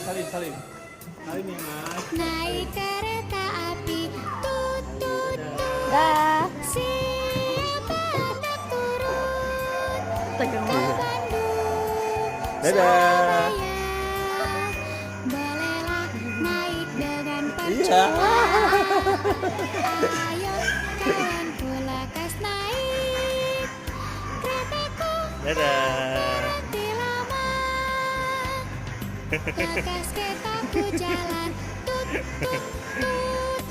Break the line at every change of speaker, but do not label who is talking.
Salim ya Mas.
Naik kereta api, tut tut tut.
Dah.
Siapa nak turun?
Tegang
Ke
banget.
Bandung,
Dadah.
Surabaya. Bolehlah naik dengan
Iya.
perjuangan. Ayo kawanku lekas naik keretaku.
Dadah.
Berhenti lama. Lekas keretaku jalan, tut tut tut.